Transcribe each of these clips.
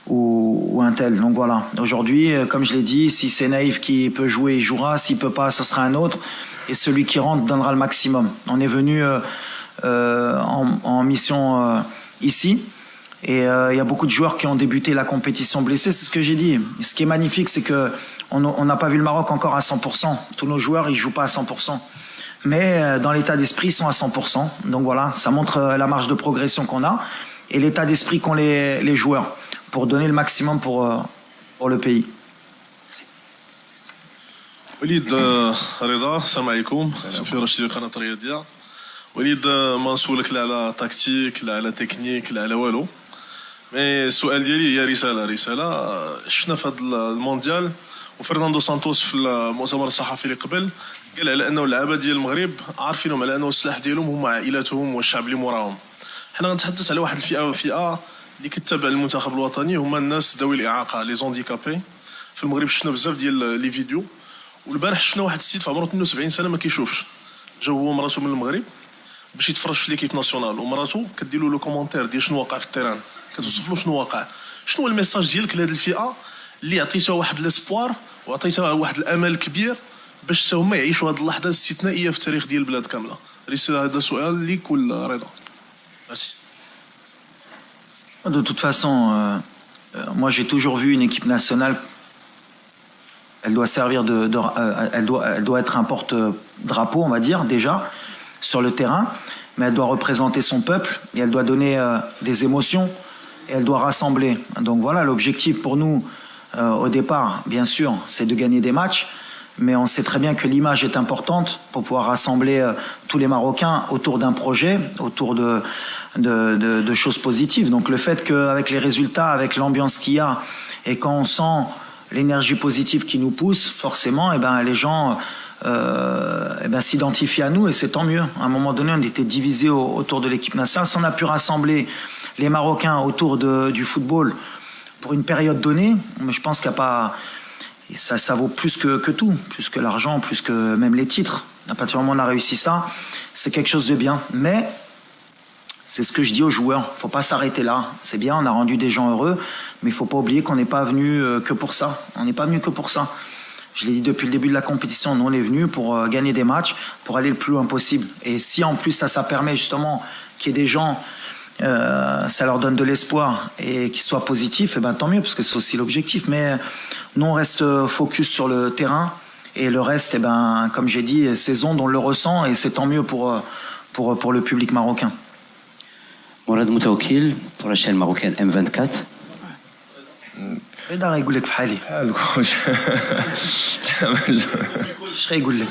ou un tel. Donc voilà, aujourd'hui, comme je l'ai dit, si c'est Naïf qui peut jouer, il jouera. S'il peut pas, ça sera un autre. Et celui qui rentre donnera le maximum. On est venu en mission ici. Et il y a beaucoup de joueurs qui ont débuté la compétition blessés, c'est ce que j'ai dit. Ce qui est magnifique, c'est que on n'a pas vu le Maroc encore à 100%. Tous nos joueurs, ils jouent pas à 100%. Mais dans l'état d'esprit, ils sont à 100%. Donc voilà, ça montre la marge de progression qu'on a et l'état d'esprit qu'ont les joueurs pour donner le maximum pour le pays. وليد رضا السلام عليكم سفير رشيد قناة الرياضية. وليد ما نسولك لا على تكتيك لا على تكنيك لا على والو. مي السؤال ديالي هي رسالة شفنا في هذا المونديال وفرناندو سانتوس في المؤتمر الصحفي اللي قبل قال على انه اللعابه ديال المغرب عارفينهم على انه السلاح ديالهم هما عائلاتهم والشعب اللي موراهم. حنا غنتحدث على واحد الفئه اللي كتتابع المنتخب الوطني هما الناس ذوي الاعاقه لي زونديكابي. في المغرب شفنا بزاف ديال لي فيديو والبارح شفنا واحد السيد في عمره 72 سنه ما كيشوفش جا هو ومراته من المغرب باش يتفرج في ليكيب ناسيونال ومراته كدير له لو كومونتير ديال شنو واقع في التيران كتوصف له شنو واقع. شنو هو الميساج ديالك لهذه الفئه اللي عطيتها واحد ليسبوار وعطيتها واحد الامل كبير باش حتى هما يعيشوا هذه اللحظه الاستثنائيه في التاريخ ديال البلاد كامله؟ رساله هذا سؤال ليك ولا رضا؟ ميرسي. De toute façon, moi j'ai toujours vu une équipe nationale. Elle doit servir elle doit être un porte-drapeau, on va dire déjà sur le terrain, mais elle doit représenter son peuple et elle doit donner des émotions et elle doit rassembler. Donc voilà, l'objectif pour nous au départ, bien sûr, c'est de gagner des matchs, mais on sait très bien que l'image est importante pour pouvoir rassembler tous les Marocains autour d'un projet, autour de choses positives. Donc le fait qu'avec les résultats, avec l'ambiance qu'il y a et quand on sent l'énergie positive qui nous pousse, forcément, les gens s'identifient à nous et c'est tant mieux. À un moment donné, on était divisés autour de l'équipe nationale. Si on a pu rassembler les Marocains autour du football pour une période donnée, mais je pense qu'il n'y a pas... Ça vaut plus que tout, plus que l'argent, plus que même les titres. À partir du moment où on a réussi ça, c'est quelque chose de bien. Mais c'est ce que je dis aux joueurs, il ne faut pas s'arrêter là. C'est bien, on a rendu des gens heureux, mais il ne faut pas oublier qu'on n'est pas venu que pour ça. On n'est pas venu que pour ça. Je l'ai dit depuis le début de la compétition, nous on est venu pour gagner des matchs, pour aller le plus loin possible. Et si en plus ça permet justement qu'il y ait des gens, ça leur donne de l'espoir et qu'ils soient positifs, tant mieux, parce que c'est aussi l'objectif. Mais nous on reste focus sur le terrain et le reste, comme j'ai dit, ces ondes on le ressent et c'est tant mieux pour le public marocain. مراد متوكل pour la chaîne marocaine M24. رضا يقول لك في حالي. بحالك واش. شنو يقول لك؟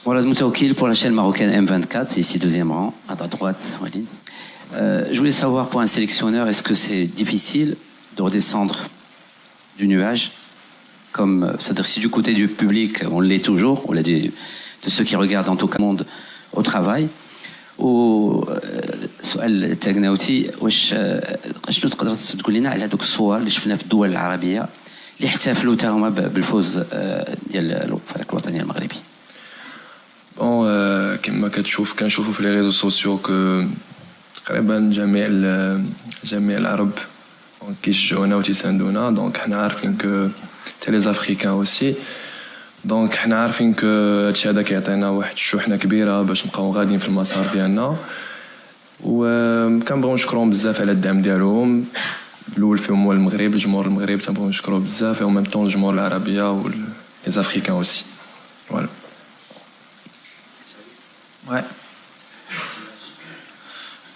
Morad Moutaoukil pour la chaîne marocaine M24, ici deuxième rang, à ta droite, Walid. Je voulais savoir pour un sélectionneur, est-ce que c'est difficile de redescendre du nuage, c'est-à-dire si du côté du public on l'est toujours, ou de ceux qui regardent en tout cas le monde au travail. وسؤال التاغناوتي شنو تقدر تقول لنا على هذوك الصور اللي شفنا في الدول العربيه اللي احتفلوا حتى هما بالفوز ديال الفريق الوطني المغربي؟ كما كنشوفوا في لي ريزو سوسيو كو تقريبا جميع العرب كيشجعونا وتيساندونا. دونك حنا عارفين كو حتى لي زافريكان اوسي. دونك حنا عارفين كو هادشي هذا كيعطينا واحد الشحنه كبيره باش نبقاو غاديين في المسار ديالنا وكنبغيو نشكرهم بزاف على الدعم ديالهم. الاول فيهم هو المغرب، الجمهور المغرب تنبغيو نشكروه بزاف و ميم طون الجمهور العربيه و لي زافريكان اوسي. فوالا. Ouais.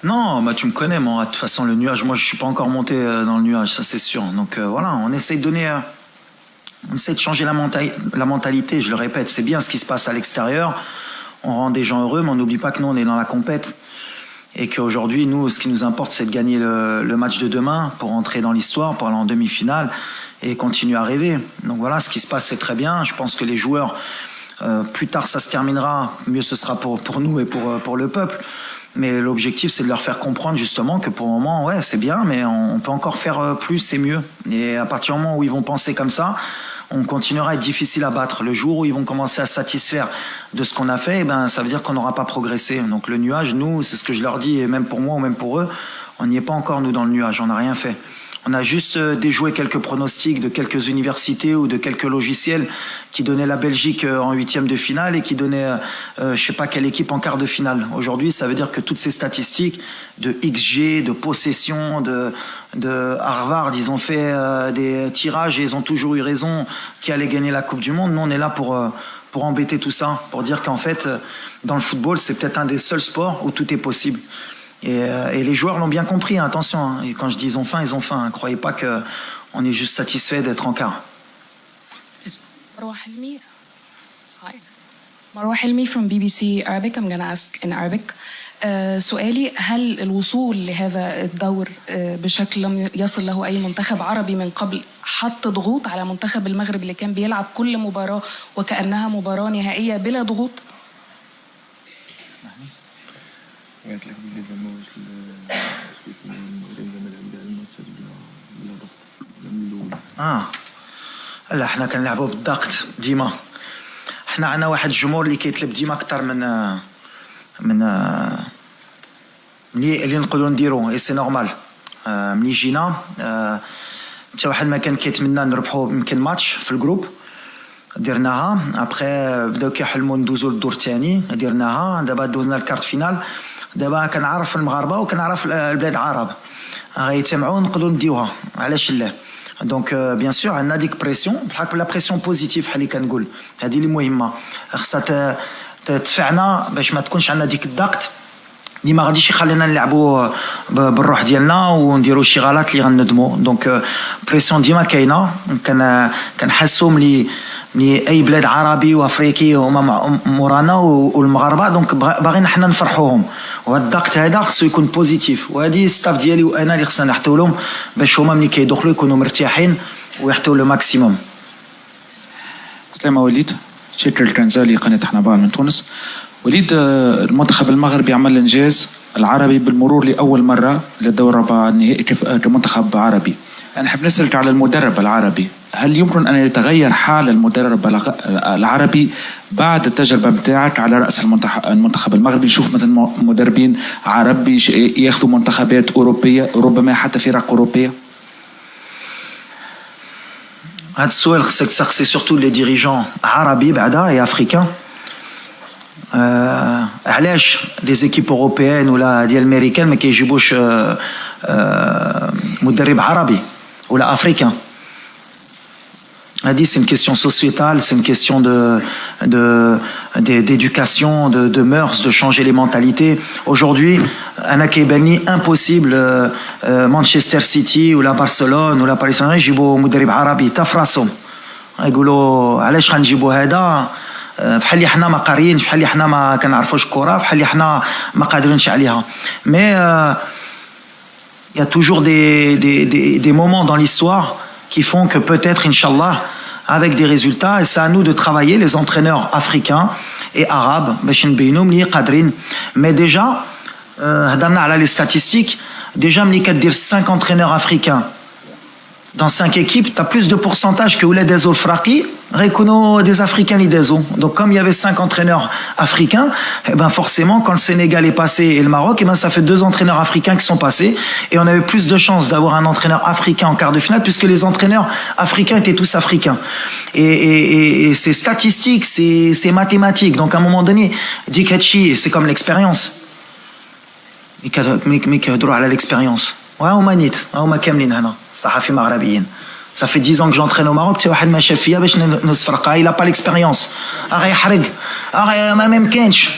Non, tu me connais, moi. De toute façon, le nuage, moi, je suis pas encore monté dans le nuage, ça c'est sûr. Donc voilà, on essaie de donner, on essaie de changer la mentalité. Je le répète, c'est bien ce qui se passe à l'extérieur. On rend des gens heureux, mais on n'oublie pas que nous, on est dans la compète et qu'aujourd'hui, nous, ce qui nous importe, c'est de gagner le match de demain pour entrer dans l'histoire, pour aller en demi-finale et continuer à rêver. Donc voilà, ce qui se passe, c'est très bien. Je pense que les joueurs, plus tard ça se terminera, mieux ce sera pour nous et pour le peuple. Mais l'objectif, c'est de leur faire comprendre justement que pour le moment, ouais, c'est bien, mais on peut encore faire plus et mieux. Et à partir du moment où ils vont penser comme ça, on continuera à être difficile à battre. Le jour où ils vont commencer à se satisfaire de ce qu'on a fait, ça veut dire qu'on n'aura pas progressé. Donc le nuage, nous, c'est ce que je leur dis, et même pour moi ou même pour eux, On n'y est pas encore, nous, dans le nuage, on n'a rien fait. On a juste déjoué quelques pronostics de quelques universités ou de quelques logiciels qui donnaient la Belgique en 8e de finale et qui donnaient je sais pas quelle équipe en quart de finale. Aujourd'hui, ça veut dire que toutes ces statistiques de XG, de possession, de Harvard, ils ont fait des tirages et ils ont toujours eu raison qui allait gagner la Coupe du Monde. Nous, on est là pour embêter tout ça, pour dire qu'en fait, dans le football, c'est peut-être un des seuls sports où tout est possible. Et les joueurs l'ont bien compris, hein, attention. Hein. Et quand je dis ils ont faim, ils ont faim. Hein. Croyez pas qu'on est juste satisfait d'être en quart. مروة حلمي from BBC Arabic. I'm gonna ask in Arabic. سؤالي: هل الوصول لهذا الدور بشكل لم يصل له أي منتخب عربي من قبل حط ضغوط على منتخب المغرب اللي كان بيلعب كل مباراة وكأنها مباراة نهائية بلا ضغوط؟ قالت لك بلي زعما واش بلا ضغط ولا من الاول. لا حنا كنلعبوا بالضغط ديما. حنا عندنا واحد الجمهور اللي كيطلب ديما اكثر من اللي نقدروا نديرو اي سي نورمال. ملي جينا حتى واحد ما كان كيتمنى نربحوا يمكن ماتش في الجروب درناها. ابخي بداو كيحلموا ندوزو للدور الثاني درناها. دابا دوزنا الكارت فينال. دابا كنعرف المغاربه وكنعرف البلاد العرب غيتجمعوا نقدروا نديوها علاش لا. دونك بيان سور عندنا ديك بريسيون بحال لا بريسيون بوزيتيف بحال اللي كنقول. هذه اللي مهمه خاصها تدفعنا باش ما تكونش عندنا ديك الضغط اللي ما غاديش يخلينا نلعبوا بالروح ديالنا ونديروا شي غلط اللي غندموا. دونك بريسيون ديما كاينه. كنحسوا ملي اي بلاد عربي وافريقي هما مورانا والمغاربه. دونك باغيين حنا نفرحوهم وهذا الضغط هذا خصو يكون بوزيتيف. وهذه ستاف ديالي وانا اللي خصنا نحطوا لهم باش هما ملي كيدخلوا يكونوا مرتاحين ويحطوا لو ماكسيموم. سلامة وليد، شكر الكنزالي قناة حنبال من تونس. وليد، المنتخب المغربي عمل انجاز العربي بالمرور لاول مره للدور الربع النهائي كمنتخب عربي. انا حاب نسالك على المدرب العربي، هل يمكن ان يتغير حال المدرب العربي بعد التجربه بتاعك على راس المنتخب المغربي؟ نشوف مثلا مدربين عرب ياخذوا منتخبات اوروبيه ربما حتى فرق اوروبيه. هذا السؤال خصك تسقسي سورتو لي ديريجون عربي بعدا اي افريكان. علاش دي زيكيب اوروبيين ولا ديال امريكان ما كيجيبوش مدرب عربي ولا افريكان؟ هذه سي une question sociétale, c'est une question d'éducation, de mœurs, de changer les mentalités. Aujourd'hui, انا كيبان لي impossible مانشستر سيتي ولا برشلونه ولا باريس سان يجيبوا مدرب عربي تا فراسهم. يقولوا علاش غنجيبوا هذا بحال اللي حنا ما قاريينش، بحال اللي حنا ما كنعرفوش الكره، بحال اللي حنا ما قادرينش عليها. مي il y a toujours des moments dans l'histoire qui font que peut-être inchallah avec des résultats, et c'est à nous de travailler les entraîneurs africains et arabes باش نبينوا ملي قادرين. mais déjà هضرنا على les statistiques. déjà ملي كدير 5 entraîneurs africains dans 5 équipes, tu as plus de pourcentage que les des Olfraki, récono des Africains les des. Donc comme il y avait 5 entraîneurs africains, eh ben forcément quand le Sénégal est passé et le Maroc, eh ben ça fait 2 entraîneurs africains qui sont passés et on avait plus de chances d'avoir un entraîneur africain en quart de finale puisque les entraîneurs africains étaient tous africains. Et c'est statistique, c'est mathématique. Donc à un moment donné, Dikachi, c'est comme l'expérience. Mais كيهضروا على l'expérience. وهما نيت هما كاملين هنا صحفي مغربيين. Ça fait 10 ans que j'entraîne au Maroc. Tu واحد ما شاف فيا باش نصفرقها. Il a pas l'expérience. غيحرق. ما يمكنش.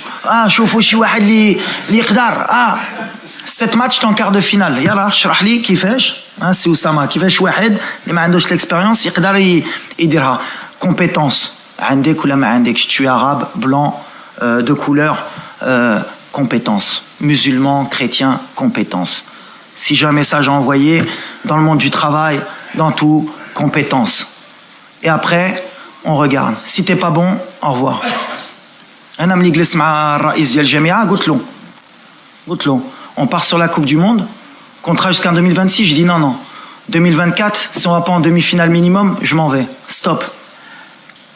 شوفوا شي واحد اللي يقدر. 7 ماتش en quart de finale. يلا اشرح لي كيفاش. سي اسامه كيفاش واحد اللي ما عندوش l'expérience يقدر يديرها. compétence عندك ولا ما عندكش. Tu es arabe, blanc, de couleur, compétence. Musulman, chrétien, compétence. Si j'ai un message à envoyer dans le monde du travail, dans tout, compétence. Et après, on regarde. Si t'es pas bon, au revoir. Un ami glisse مع الرئيس ديال الجامعة قلت له on part sur la Coupe du Monde, contrat jusqu'en 2026. Je dis non. 2024, si on va pas en demi-finale minimum, je m'en vais. Stop.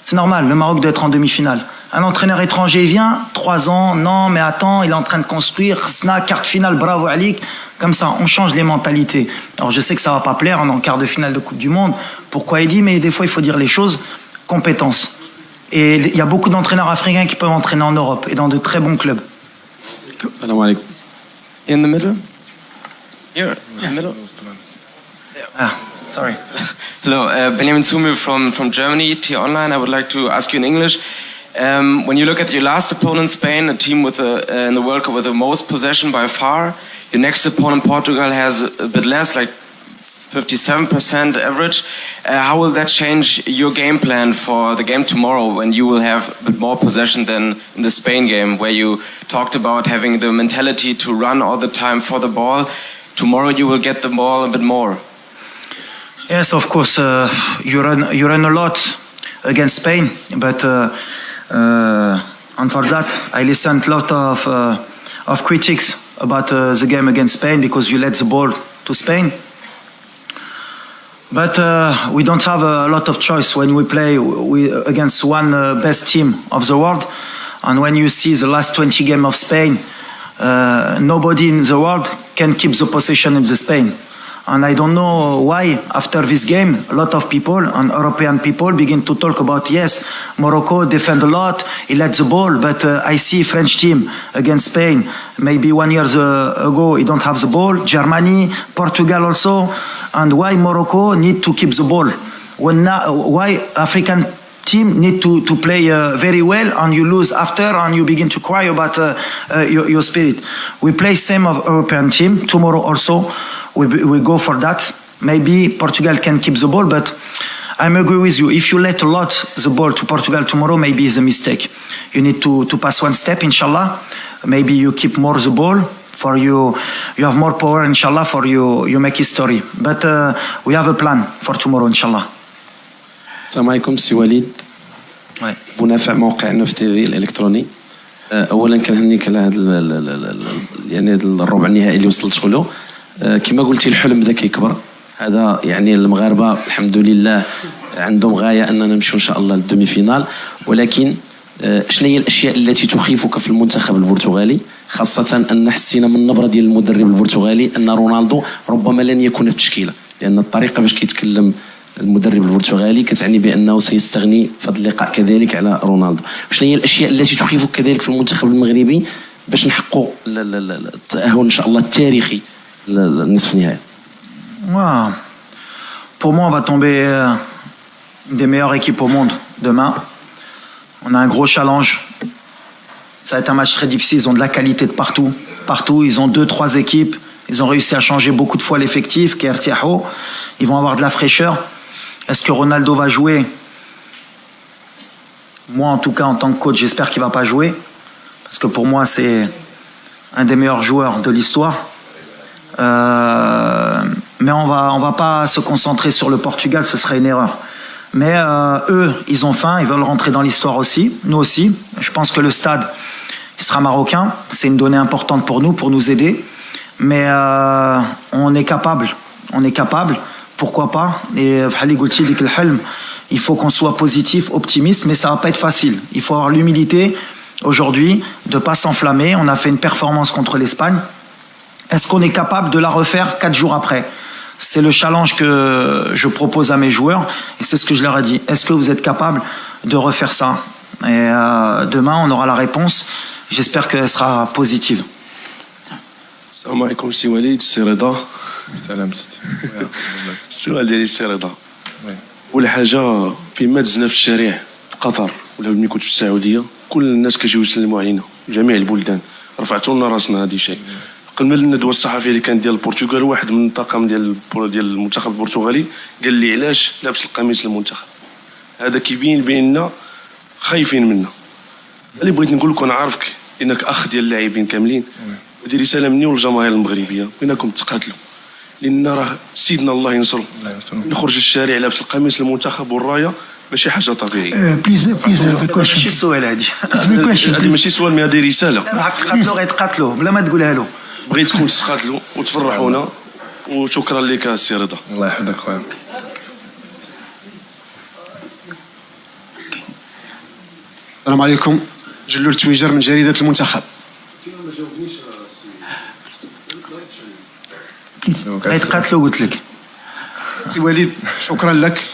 C'est normal, le Maroc doit être en demi-finale. Un entraîneur étranger vient, 3 ans, non, mais attends, il est en train de construire, carte finale, bravo Alik. Comme ça, on change les mentalités. Alors je sais que ça va pas plaire, on est en quart de finale de Coupe du Monde. Pourquoi il dit, mais des fois il faut dire les choses, compétences. Et il y a beaucoup d'entraîneurs africains qui peuvent entraîner en Europe et dans de très bons clubs. Salam alaikum. In the middle? Here, in the middle? Ah, sorry. Hello, Benjamin Sumir from Germany, T-Online. I would like to ask you in English. When you look at your last opponent, Spain, a team with in the World Cup with the most possession by far, your next opponent, Portugal, has a bit less, like 57% average. How will that change your game plan for the game tomorrow when you will have a bit more possession than in the Spain game, where you talked about having the mentality to run all the time for the ball? Tomorrow you will get the ball a bit more. Yes, of course, you run a lot against Spain, but and for that I listened a lot of critics about the game against Spain because you let the ball to Spain. But we don't have a lot of choice when we play against one best team of the world. And when you see the last 20 games of Spain, nobody in the world can keep the possession of the Spain. And I don't know why, after this game, a lot of people and European people begin to talk about, yes, Morocco defend a lot, he let the ball, but I see French team against Spain, maybe 1 year ago, he don't have the ball, Germany, Portugal also, and why Morocco need to keep the ball? Why African team need to play very well and you lose after and you begin to cry about your spirit. We play same of European team, tomorrow also. We go for that. Maybe Portugal can keep the ball, but I agree with you. If you let a lot the ball to Portugal tomorrow, maybe it's a mistake. You need to pass one step, inshallah. Maybe you keep more the ball for you. You have more power, inshallah, for you make history. But we have a plan for tomorrow, inshallah. السلام عليكم سي وليد منافع موقع نفط تي في الالكتروني. اولا كنهنيك على هذا يعني الربع النهائي اللي وصلت له. كما قلتي الحلم بدا كيكبر. هذا يعني المغاربه الحمد لله عندهم غايه اننا نمشيو ان شاء الله للدومي فينال، ولكن شنو هي الاشياء التي تخيفك في المنتخب البرتغالي، خاصه ان حسينا من النبره ديال المدرب البرتغالي ان رونالدو ربما لن يكون في التشكيله، لان الطريقه باش كيتكلم المدرب البرتغالي كتعني بانه سيستغني في هذا اللقاء كذلك على رونالدو. شنو هي الاشياء التي تخيفك كذلك في المنتخب المغربي باش نحققوا التاهل ان شاء الله التاريخي للنصف النهائي؟ Pour moi, on va tomber une des meilleures équipes au monde demain. On a un gros challenge. Ça va être un match très difficile. Ils ont de la qualité de partout. Partout, ils ont 2-3 équipes. Ils ont réussi à changer beaucoup de fois l'effectif. Ils vont avoir de la fraîcheur. Est-ce que Ronaldo va jouer? Moi, en tout cas, en tant que coach, j'espère qu'il ne va pas jouer. Parce que pour moi, c'est un des meilleurs joueurs de l'histoire. Mais on va pas se concentrer sur le Portugal, ce serait une erreur. Mais eux, ils ont faim, ils veulent rentrer dans l'histoire aussi. Nous aussi. Je pense que le stade, il sera marocain. C'est une donnée importante pour nous aider. Mais on est capable. Pourquoi pas? Et il faut qu'on soit positif, optimiste, mais ça va pas être facile. Il faut avoir l'humilité aujourd'hui de pas s'enflammer. On a fait une performance contre l'Espagne. Est-ce qu'on est capable de la refaire 4 jours après? C'est le challenge que je propose à mes joueurs et c'est ce que je leur ai dit. Est-ce que vous êtes capable de refaire ça? Et demain, on aura la réponse. J'espère qu'elle sera positive. السلام عليكم سي وليد سي رضا. سلام السؤال ديالي سي رضا. أول حاجة فيما دزنا في الشارع في قطر ولا ملي كنت في السعودية كل الناس كيجيو يسلموا علينا جميع البلدان رفعتوا لنا راسنا هذه شيء. قبل من الندوة الصحفية اللي كانت ديال البرتغال واحد من الطاقم ديال المنتخب البرتغالي قال لي علاش لابس القميص المنتخب. هذا كيبين بأننا خايفين منا. اللي بغيت نقول لك انا عارفك انك اخ ديال اللاعبين كاملين ودي رساله مني والجماهير المغربيه بانكم تقاتلوا لان راه سيدنا الله ينصرو نخرج الشارع لابس القميص المنتخب والرايه ماشي حاجه طبيعيه. بليز ماشي سؤال هذه ماشي سؤال مي هذه رساله. تقاتلوا بلا ما تقولها له. بغيتكم تقاتلوا وتفرحونا وشكرا لك السي رضا. الله يحفظك خويا. السلام عليكم. جلول تويجر من جريدة المنتخب. غيتقاتلوا قلت لك. سي وليد شكرا لك،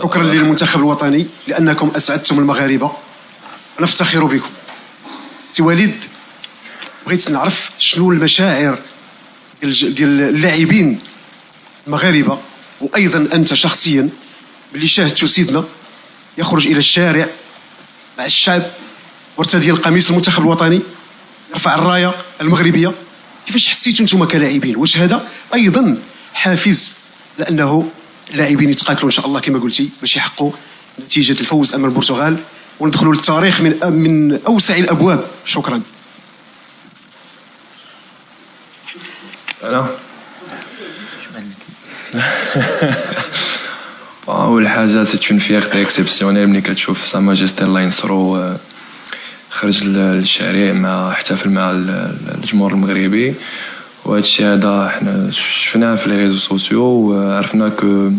شكرا للمنتخب الوطني لأنكم أسعدتم المغاربة، نفتخر بكم. سي وليد بغيت نعرف شنو المشاعر ديال اللاعبين المغاربة وأيضا أنت شخصيا باللي شاهدتوا سيدنا يخرج إلى الشارع مع الشعب مرتديا القميص المنتخب الوطني يرفع الراية المغربية. كيفاش حسيتوا انتم كلاعبين؟ واش هذا أيضا حافز لأنه اللاعبين يتقاتلوا إن شاء الله كما قلتي باش يحققوا نتيجة الفوز أمام البرتغال وندخلوا للتاريخ من أوسع الأبواب؟ شكرا. أنا أول حاجة سي اون فيغتي اكسبسيونيل ملي كتشوف سا ماجيستي الله ينصرو خرج للشارع مع احتفل مع الجمهور المغربي، وهذا الشيء هذا حنا شفناه في لي ريزو سوسيو وعرفنا كو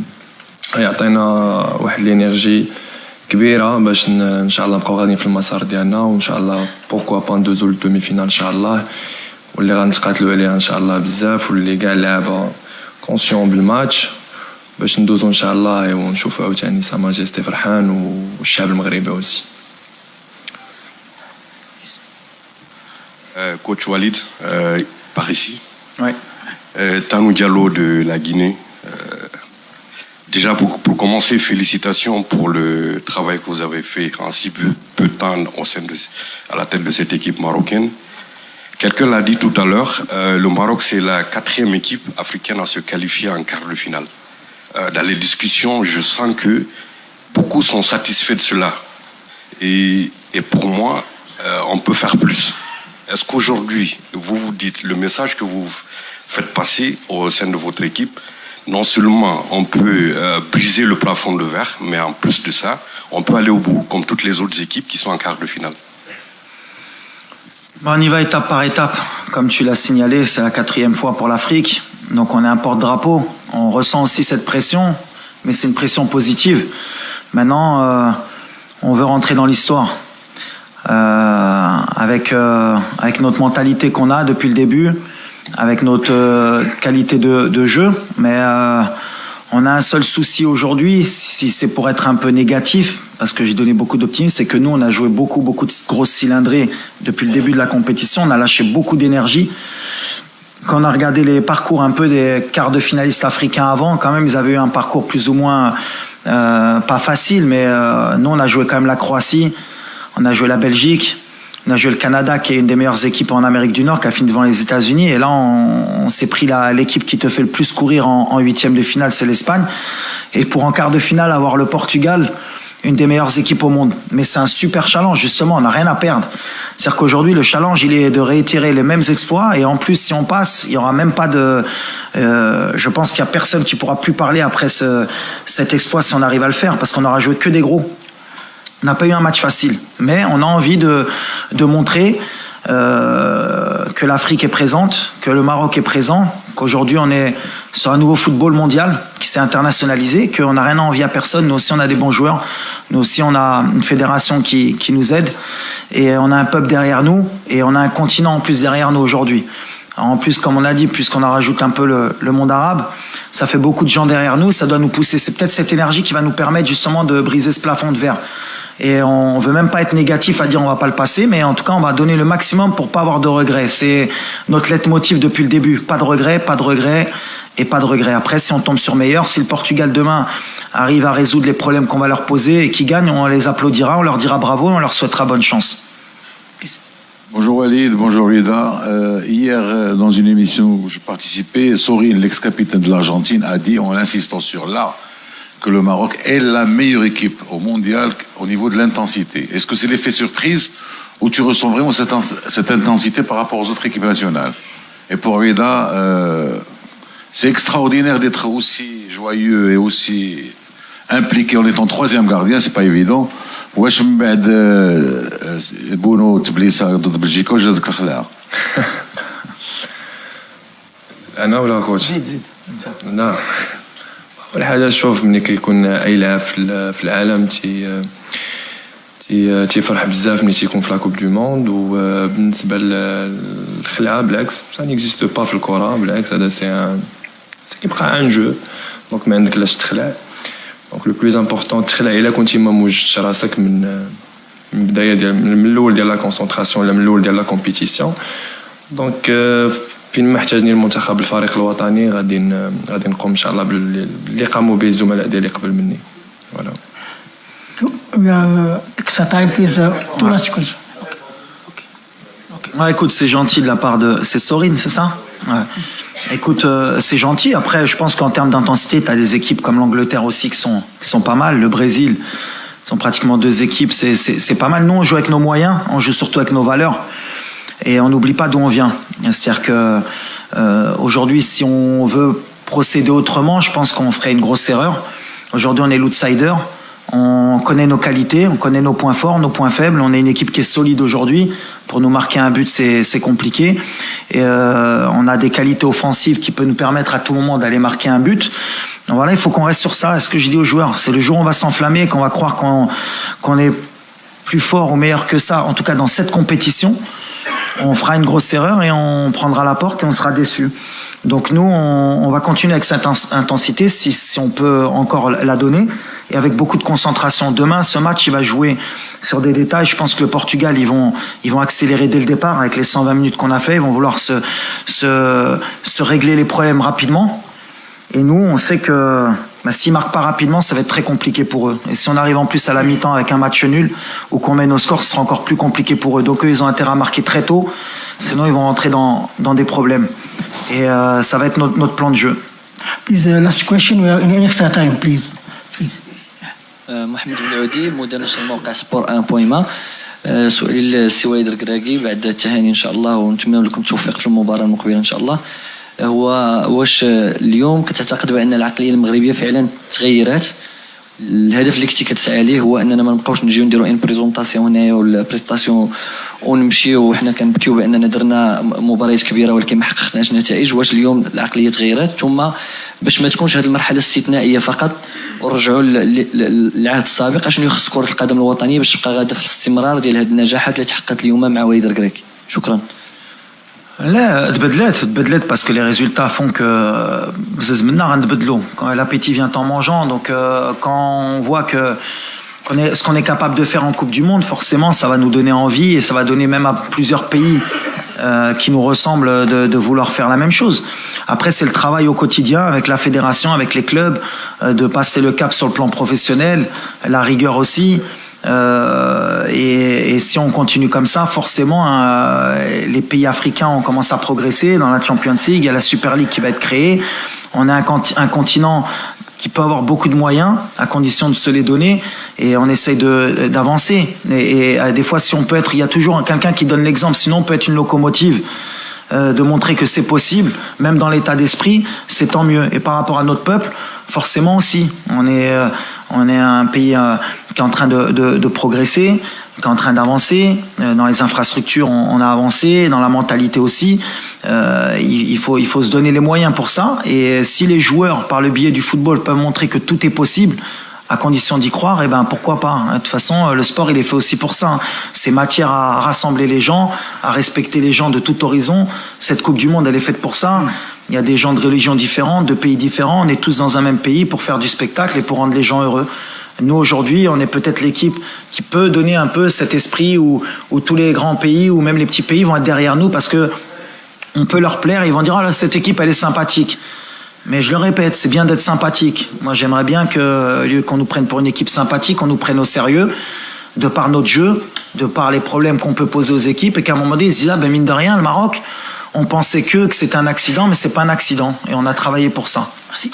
يعطينا واحد الانرجي كبيره باش ان شاء الله نبقاو غاديين في المسار ديالنا، وان شاء الله بوركوا با ندوزو للدومي فينال ان شاء الله، واللي غنتقاتلوا عليها ان شاء الله بزاف، واللي كاع اللعابه كونسيون بالماتش باش ندوزو ان شاء الله ونشوفوا عاوتاني سا ماجيستي فرحان والشعب المغربي aussi. Coach Walid, par ici. Oui. Tanou Diallo de la Guinée. Déjà, pour commencer, félicitations pour le travail que vous avez fait en si peu de temps à la tête de cette équipe marocaine. Quelqu'un l'a dit tout à l'heure, le Maroc, c'est la 4e équipe africaine à se qualifier en quart de finale. Dans les discussions, je sens que beaucoup sont satisfaits de cela. Et pour moi, on peut faire plus. Est-ce qu'aujourd'hui, vous vous dites, le message que vous faites passer au sein de votre équipe, non seulement on peut briser le plafond de verre, mais en plus de ça, on peut aller au bout, comme toutes les autres équipes qui sont en quart de finale? On y va étape par étape. Comme tu l'as signalé, c'est la 4e fois pour l'Afrique. Donc on est un porte-drapeau. On ressent aussi cette pression, mais c'est une pression positive. Maintenant, on veut rentrer dans l'histoire. Avec notre mentalité qu'on a depuis le début, avec notre qualité de jeu, mais on a un seul souci aujourd'hui, si c'est pour être un peu négatif, parce que j'ai donné beaucoup d'optimisme, c'est que nous on a joué beaucoup de grosses cylindrées depuis le début de la compétition, on a lâché beaucoup d'énergie. Quand on a regardé les parcours un peu des quarts de finalistes africains avant, quand même ils avaient eu un parcours plus ou moins pas facile, mais nous on a joué quand même la Croatie, on a joué la Belgique, on a joué le Canada qui est une des meilleures équipes en Amérique du Nord, qui a fini devant les États-Unis, et là on s'est pris l'équipe qui te fait le plus courir en 8e de finale, c'est l'Espagne, et pour en quart de finale avoir le Portugal, une des meilleures équipes au monde. Mais c'est un super challenge, justement, on n'a rien à perdre. C'est-à-dire qu'aujourd'hui le challenge il est de réitérer les mêmes exploits, et en plus si on passe, il y aura même pas de je pense qu'il y a personne qui pourra plus parler après cet exploit si on arrive à le faire, parce qu'on aura joué que des gros. On n'a pas eu un match facile, mais on a envie de montrer que l'Afrique est présente, que le Maroc est présent, qu'aujourd'hui on est sur un nouveau football mondial qui s'est internationalisé, qu'on n'a rien à envier à personne. Nous aussi on a des bons joueurs, nous aussi on a une fédération qui nous aide, et on a un peuple derrière nous, et on a un continent en plus derrière nous aujourd'hui. En plus, comme on a dit, puisqu'on a rajouté un peu le monde arabe, ça fait beaucoup de gens derrière nous, ça doit nous pousser. C'est peut-être cette énergie qui va nous permettre justement de briser ce plafond de verre. Et on veut même pas être négatif à dire on va pas le passer, mais en tout cas on va donner le maximum pour pas avoir de regrets. C'est notre leitmotiv depuis le début. Pas de regrets, pas de regrets et pas de regrets. Après, si on tombe sur meilleur, si le Portugal demain arrive à résoudre les problèmes qu'on va leur poser et qu'ils gagnent, on les applaudira, on leur dira bravo, on leur souhaitera bonne chance. Bonjour Walid, bonjour Rida. Hier, dans une émission où je participais, Sorin, l'ex-capitaine de l'Argentine, a dit, en insistant sur là, que le Maroc est la meilleure équipe au mondial au niveau de l'intensité. Est-ce que c'est l'effet surprise ou tu ressens vraiment cette intensité par rapport aux autres équipes nationales? Et pour Rida, c'est extraordinaire d'être aussi joyeux et aussi impliqué en étant 3e gardien, c'est pas évident. واش من بعد بونو تبليسه ضد بلجيكا واش جاتك الخلاعه؟ انا ولا كوتش؟ زيد لا، اول حاجه شوف ملي كيكون اي لاعب في العالم تيفرح بزاف ملي تيكون في لا كوب دو موند. وبالنسبه للخلعه بالعكس سا نيكزيست با في الكره، بالعكس هذا سي كيبقى ان جو، دونك ما عندك لاش تخلع. دونك لو بلوز امبورطون تخلع الا كنتي ما موجدتش راسك من البدايه ديال من الاول ديال لا كونسونطراسيون ولا من الاول ديال لا كومبيتيسيون. دونك فين ما احتاجني المنتخب الفريق الوطني غادي نقوم ان شاء الله باللي قاموا به الزملاء ديالي قبل مني. فوالا. Extra time, please. Two last questions. Ouais, écoute, c'est gentil de la part de... C'est Sorine, c'est ça? Ouais. Écoute, c'est gentil. Après, je pense qu'en termes d'intensité, tu as des équipes comme l'Angleterre aussi qui sont pas mal. Le Brésil, sont pratiquement deux équipes. C'est pas mal. Nous, on joue avec nos moyens. On joue surtout avec nos valeurs. Et on n'oublie pas d'où on vient. C'est-à-dire que aujourd'hui, si on veut procéder autrement, je pense qu'on ferait une grosse erreur. Aujourd'hui, on est l'outsider. On connaît nos qualités, on connaît nos points forts, nos points faibles. On est une équipe qui est solide aujourd'hui. Pour nous marquer un but, c'est compliqué. Et on a des qualités offensives qui peuvent nous permettre à tout moment d'aller marquer un but. Donc voilà, il faut qu'on reste sur ça. Est-ce que je dis aux joueurs, c'est le jour où on va s'enflammer, qu'on va croire qu'on est plus fort ou meilleur que ça, en tout cas dans cette compétition, on fera une grosse erreur et on prendra la porte et on sera déçu. Donc nous, on va continuer avec cette intensité si on peut encore la donner et avec beaucoup de concentration. Demain, ce match, il va jouer sur des détails. Je pense que le Portugal, ils vont accélérer dès le départ avec les 120 minutes qu'on a fait. Ils vont vouloir se régler les problèmes rapidement. Et nous, on sait que s'ils marquent pas rapidement, ça va être très compliqué pour eux. Et si on arrive en plus à la mi-temps avec un match nul ou qu'on mène au score, ce sera encore plus compliqué pour eux. Donc eux, ils ont intérêt à marquer très tôt. Sinon, ils vont rentrer dans des problèmes. Et ça va être notre plan de jeu. Please, last question. We are in extra time, please. محمد بن عودي مدير نشر موقع سبور 1.ما. سؤالي للسي وليد الكراكي بعد التهاني ان شاء الله ونتمنى لكم التوفيق في المباراه المقبله ان شاء الله. هو واش اليوم كتعتقد بان العقليه المغربيه فعلا تغيرات؟ الهدف اللي كنتي كتسعى ليه هو اننا ما نبقاوش نجيو نديرو ان بريزونطاسيون هنايا ولا بريستاسيون ونمشيو وحنا كنبكيو باننا درنا مباريات كبيره ولكن ما حققناش نتائج. واش اليوم العقليه تغيرات؟ ثم باش ما تكونش هذه المرحله استثنائيه فقط ورجعوا للعهد السابق، اشنو يخص كره القدم الوطنيه باش تبقى غاده في الاستمرار ديال هذه النجاحات اللي تحققت اليوم مع وليد الكراكي؟ شكرا. لا تبدلت parce que les résultats font que quand l'appétit vient en mangeant. Donc quand on voit que ce qu'on est capable de faire en Coupe du Monde, forcément ça va nous donner envie et ça va donner même à plusieurs pays qui nous ressemblent de vouloir faire la même chose. Après, c'est le travail au quotidien avec la fédération, avec les clubs, de passer le cap sur le plan professionnel, la rigueur aussi. Et si on continue comme ça, forcément, les pays africains ont commencé à progresser. Dans la Champions League, il y a la Super League qui va être créée. On a un continent qui peut avoir beaucoup de moyens, à condition de se les donner, et on essaye d'avancer. Et des fois, si on peut être, il y a toujours quelqu'un qui donne l'exemple, sinon on peut être une locomotive, de montrer que c'est possible, même dans l'état d'esprit, c'est tant mieux. Et par rapport à notre peuple, forcément aussi, on est un pays qui est en train de progresser, qui est en train d'avancer. Dans les infrastructures, on a avancé, dans la mentalité aussi. Il faut se donner les moyens pour ça. Et si les joueurs, par le biais du football, peuvent montrer que tout est possible, à condition d'y croire, et ben pourquoi pas. De toute façon, le sport, il est fait aussi pour ça. C'est matière à rassembler les gens, à respecter les gens de tout horizon. Cette Coupe du Monde, elle est faite pour ça. Il y a des gens de religions différentes, de pays différents. On est tous dans un même pays pour faire du spectacle et pour rendre les gens heureux. Nous, aujourd'hui, on est peut-être l'équipe qui peut donner un peu cet esprit où tous les grands pays ou même les petits pays vont être derrière nous parce que on peut leur plaire. Ils vont dire, oh, cette équipe, elle est sympathique. Mais je le répète, c'est bien d'être sympathique. Moi, j'aimerais bien que, au lieu qu'on nous prenne pour une équipe sympathique, on nous prenne au sérieux, de par notre jeu, de par les problèmes qu'on peut poser aux équipes, et qu'à un moment donné, ils se disent, ah ben mine de rien, le Maroc, on pensait que c'était un accident, mais c'est pas un accident, et on a travaillé pour ça. Merci.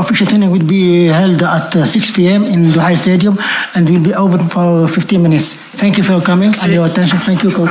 Official training will be held at 6 p.m. in Duhai Stadium and will be open for 15 minutes. Thank you for coming and your attention. Thank you, coach.